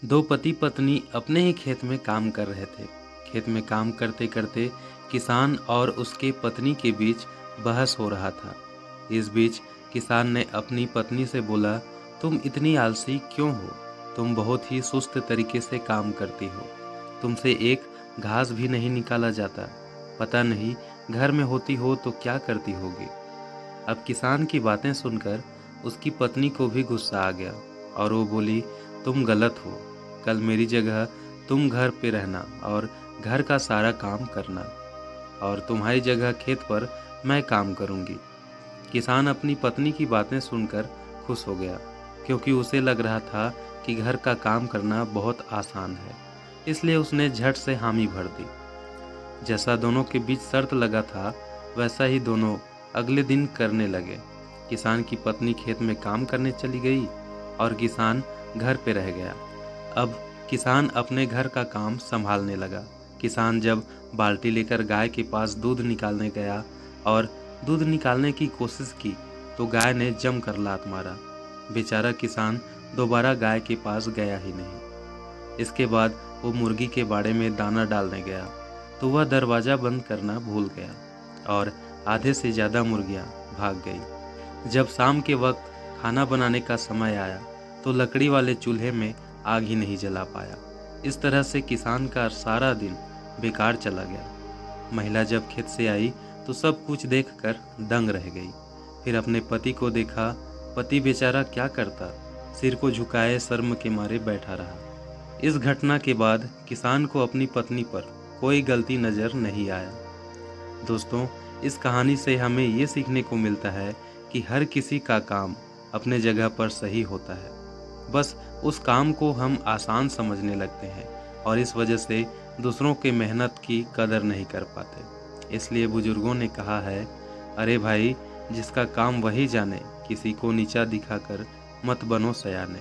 दो पति पत्नी अपने ही खेत में काम कर रहे थे। खेत में काम करते करते किसान और उसके पत्नी के बीच बहस हो रहा था। इस बीच किसान ने अपनी पत्नी से बोला, तुम इतनी आलसी क्यों हो? तुम बहुत ही सुस्त तरीके से काम करती हो। तुमसे एक घास भी नहीं निकाला जाता। पता नहीं घर में होती हो तो क्या करती होगी। अब किसान की बातें सुनकर उसकी पत्नी को भी गुस्सा आ गया और वो बोली, तुम गलत हो। कल मेरी जगह तुम घर पे रहना और घर का सारा काम करना, और तुम्हारी जगह खेत पर मैं काम करूंगी। किसान अपनी पत्नी की बातें सुनकर खुश हो गया, क्योंकि उसे लग रहा था कि घर का काम करना बहुत आसान है। इसलिए उसने झट से हामी भर दी। जैसा दोनों के बीच शर्त लगा था, वैसा ही दोनों अगले दिन करने लगे। किसान की पत्नी खेत में काम करने चली गई और किसान घर पे रह गया। अब किसान अपने घर का काम संभालने लगा। किसान जब बाल्टी लेकर गाय के पास दूध निकालने गया और दूध निकालने की कोशिश की, तो गाय ने जमकर लात मारा। बेचारा किसान दोबारा गाय के पास गया ही नहीं। इसके बाद वो मुर्गी के बाड़े में दाना डालने गया, तो वह दरवाज़ा बंद करना भूल गया और आधे से ज़्यादा मुर्गियाँ भाग गई। जब शाम के वक्त खाना बनाने का समय आया, तो लकड़ी वाले चूल्हे में आग ही नहीं जला पाया। इस तरह से किसान का सारा दिन बेकार चला गया। महिला जब खेत से आई तो सब कुछ देखकर दंग रह गई। फिर अपने पति को देखा। पति बेचारा क्या करता, सिर को झुकाए शर्म के मारे बैठा रहा। इस घटना के बाद किसान को अपनी पत्नी पर कोई गलती नज़र नहीं आया। दोस्तों, इस कहानी से हमें ये सीखने को मिलता है कि हर किसी का काम अपने जगह पर सही होता है। बस उस काम को हम आसान समझने लगते हैं और इस वजह से दूसरों के मेहनत की कदर नहीं कर पाते। इसलिए बुजुर्गों ने कहा है, अरे भाई, जिसका काम वही जाने, किसी को नीचा दिखाकर मत बनो सयाने।